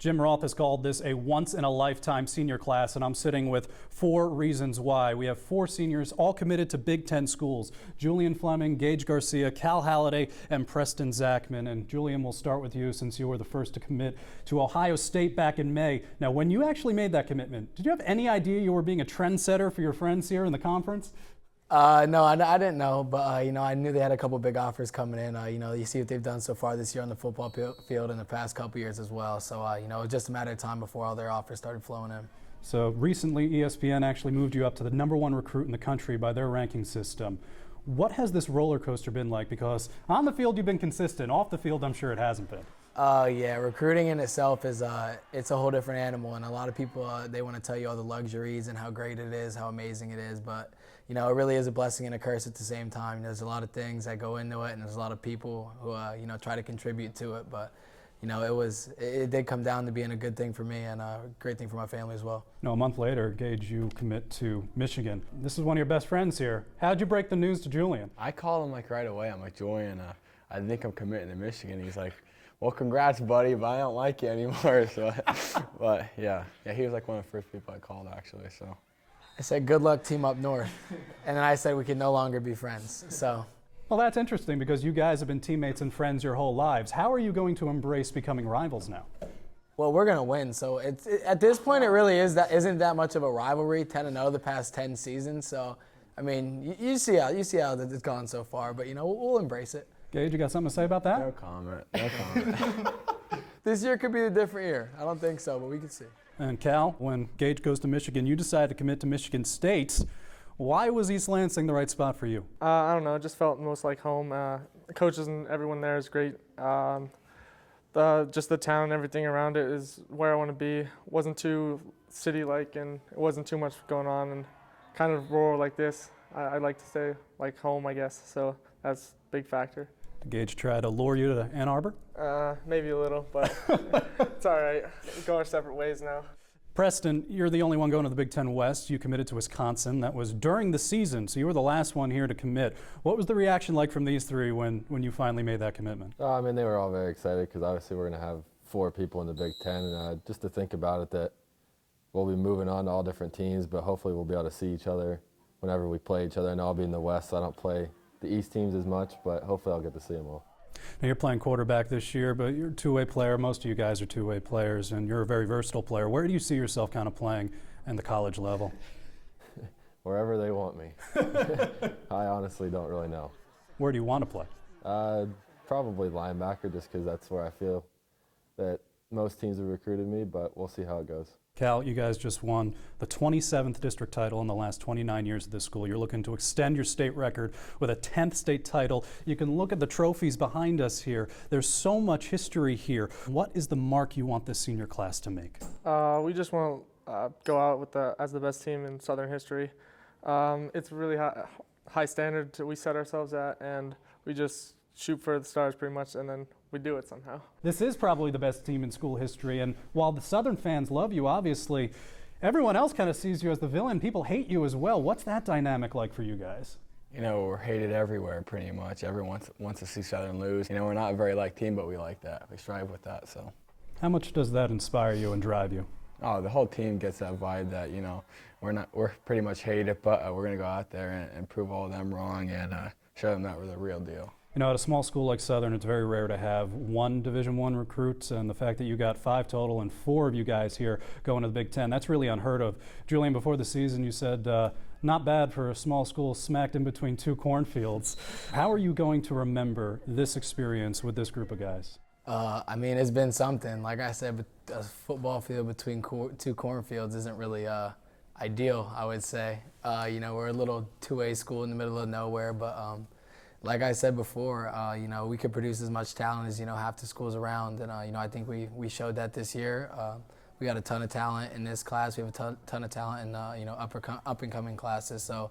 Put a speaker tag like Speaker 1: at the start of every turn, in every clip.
Speaker 1: Jim Roth has called this a once-in-a-lifetime senior class, and I'm sitting with 4 reasons why. We have 4 seniors all committed to Big Ten schools: Julian Fleming, Gage Garcia, Cal Halliday, and Preston Zachman. And Julian, we'll start with you since you were the first to commit to Ohio State back in May. Now, when you actually made that commitment, did you have any idea you were being a trendsetter for your friends here in the conference?
Speaker 2: No, I didn't know, but I knew they had a couple big offers coming in. You see what they've done so far this year on the football field in the past couple years as well. So, it was just a matter of time before all their offers started flowing in.
Speaker 1: So recently, ESPN actually moved you up to the #1 recruit in the country by their ranking system. What has this roller coaster been like? Because on the field, you've been consistent. Off the field, I'm sure it hasn't been.
Speaker 2: Yeah, recruiting in itself is it's a whole different animal, and a lot of people they want to tell you all the luxuries and how great it is, how amazing it is, but it really is a blessing and a curse at the same time. There's a lot of things that go into it, and there's a lot of people who try to contribute to it, but it did come down to being a good thing for me and a great thing for my family as well.
Speaker 1: A month later, Gage, you commit to Michigan. This is one of your best friends here. How'd you break the news to Julian?
Speaker 3: I called him right away. I'm like, Julian, I think I'm committing to Michigan. He's like, well, congrats, buddy, but I don't like you anymore. So, but yeah, he was like one of the first people I called actually. So
Speaker 2: I said, good luck, team up north, and then I said we can no longer be friends. So.
Speaker 1: Well, that's interesting because you guys have been teammates and friends your whole lives. How are you going to embrace becoming rivals now?
Speaker 2: Well, we're going to win, so at this point it really isn't that much of a rivalry. 10-0 the past 10 seasons, so I mean you see how it's gone so far, but we'll embrace it.
Speaker 1: Gage, you got something to say about that?
Speaker 3: No comment. No comment.
Speaker 2: This year could be a different year. I don't think so, but we can see.
Speaker 1: And Cal, when Gage goes to Michigan, you decide to commit to Michigan State. Why was East Lansing the right spot for you?
Speaker 4: I don't know. It just felt most like home. The coaches and everyone there is great. Just the town and everything around it is where I want to be. Wasn't too city-like, and it wasn't too much going on, and kind of rural like this. I like to say like home, I guess. So that's a big factor.
Speaker 1: Did Gage try to lure you to Ann Arbor?
Speaker 4: Maybe a little, but it's all right. We go our separate ways now.
Speaker 1: Preston, you're the only one going to the Big Ten West. You committed to Wisconsin. That was during the season, so you were the last one here to commit. What was the reaction like from these 3 when you finally made that commitment?
Speaker 5: I mean, they were all very excited because obviously we're going to have 4 people in the Big Ten, and just to think about it that we'll be moving on to all different teams, but hopefully we'll be able to see each other whenever we play each other. I know I'll be in the West, so I don't play the East teams as much, but hopefully I'll get to see them all.
Speaker 1: Now you're playing quarterback this year, but you're a two-way player. Most of you guys are two-way players, and you're a very versatile player. Where do you see yourself kind of playing in the college level?
Speaker 5: Wherever they want me. I honestly don't really know.
Speaker 1: Where do you want to play?
Speaker 5: Probably linebacker, just because that's where I feel that most teams have recruited me, but we'll see how it goes.
Speaker 1: Cal, you guys just won the 27th district title in the last 29 years of this school. You're looking to extend your state record with a 10th state title. You can look at the trophies behind us here. There's so much history here. What is the mark you want this senior class to make?
Speaker 4: We just want to go out with as the best team in Southern history. It's really high standard we set ourselves at, and we just shoot for the stars pretty much, and then we do it somehow.
Speaker 1: This is probably the best team in school history, and while the Southern fans love you, obviously, everyone else kind of sees you as the villain. People hate you as well. What's that dynamic like for you guys?
Speaker 3: We're hated everywhere pretty much. Everyone wants to see Southern lose. We're not a very liked team, but we like that. We strive with that. So,
Speaker 1: how much does that inspire you and drive you?
Speaker 3: Oh, the whole team gets that vibe that we're pretty much hated, but we're gonna go out there and prove all of them wrong and show them that we're the real deal.
Speaker 1: At a small school like Southern, it's very rare to have 1 Division I recruit, and the fact that you got 5 total and 4 of you guys here going to the Big Ten, that's really unheard of. Julian, before the season, you said not bad for a small school smacked in between 2 cornfields. How are you going to remember this experience with this group of guys?
Speaker 2: I mean, it's been something. Like I said, a football field between 2 cornfields isn't really ideal, I would say. We're a little 2A school in the middle of nowhere, but like I said before, we could produce as much talent as, half the schools around. And, I think we showed that this year. We got a ton of talent in this class. We have a ton of talent in, up-and-coming classes. So,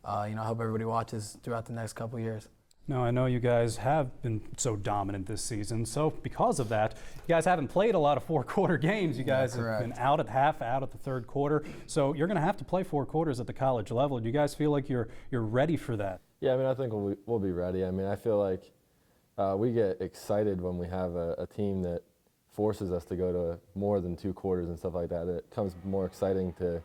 Speaker 2: I hope everybody watches throughout the next couple years.
Speaker 1: Now, I know you guys have been so dominant this season. So because of that, you guys haven't played a lot of 4-quarter games. You guys have been out at half, out at the 3rd quarter. So you're going to have to play 4 quarters at the college level. Do you guys feel like you're ready for that?
Speaker 5: Yeah, I mean, I think we'll be ready. I mean, I feel like we get excited when we have a team that forces us to go to more than 2 quarters and stuff like that. It becomes more exciting for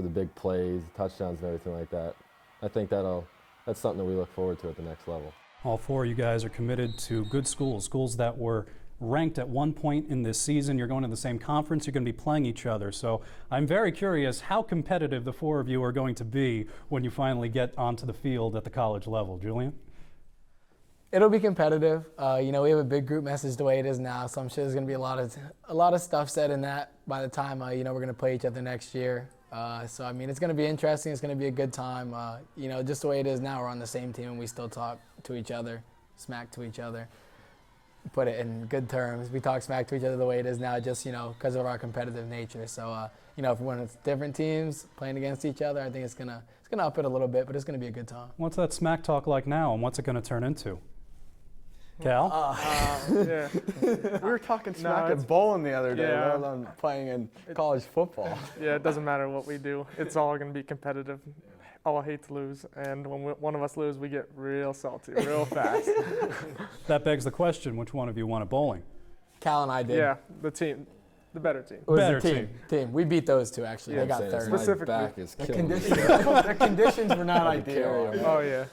Speaker 5: the big plays, touchdowns, and everything like that. I think that's something that we look forward to at the next level.
Speaker 1: All 4 of you guys are committed to good schools that were ranked at one point in this season. You're going to the same conference. You're going to be playing each other. So I'm very curious how competitive the 4 of you are going to be when you finally get onto the field at the college level. Julian?
Speaker 2: It'll be competitive. You know, we have a big group message the way it is now, so I'm sure there's going to be a lot of stuff said in that by the time you know, we're going to play each other next year. So I mean, it's going to be interesting. It's going to be a good time. You know, just the way it is now, we're on the same team and we still talk to each other, smack to each other. Put it in good terms. We talk smack to each other the way it is now, just, you know, because of our competitive nature. So you know, when it's different teams playing against each other, I think it's gonna up it a little bit, but it's gonna be a good time.
Speaker 1: What's that smack talk like now, and what's it going to turn into? Cal?
Speaker 4: Yeah.
Speaker 3: We were talking smack
Speaker 4: it's-
Speaker 3: at bowling the other day,
Speaker 4: yeah.
Speaker 3: let alone playing in college football.
Speaker 4: Yeah, it doesn't matter what we do. It's all going to be competitive. All I hate to lose, and when one of us lose, we get real salty, real fast.
Speaker 1: That begs the question, which one of you won at bowling?
Speaker 2: Cal and I did.
Speaker 4: Yeah, the team, the better team.
Speaker 2: It was
Speaker 1: Better
Speaker 2: the team. We beat those 2 actually.
Speaker 4: Yeah,
Speaker 2: They got
Speaker 5: Saying
Speaker 2: third.
Speaker 5: my
Speaker 4: Specifically.
Speaker 5: back is
Speaker 2: The
Speaker 5: killing me.
Speaker 2: the conditions were not
Speaker 5: Had to carry
Speaker 2: ideal.
Speaker 5: 'em.
Speaker 4: Oh yeah.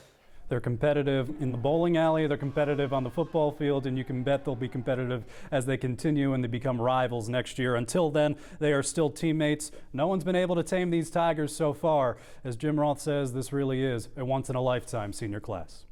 Speaker 1: They're competitive in the bowling alley, they're competitive on the football field, and you can bet they'll be competitive as they continue and they become rivals next year. Until then, they are still teammates. No one's been able to tame these Tigers so far. As Jim Roth says, this really is a once-in-a-lifetime senior class.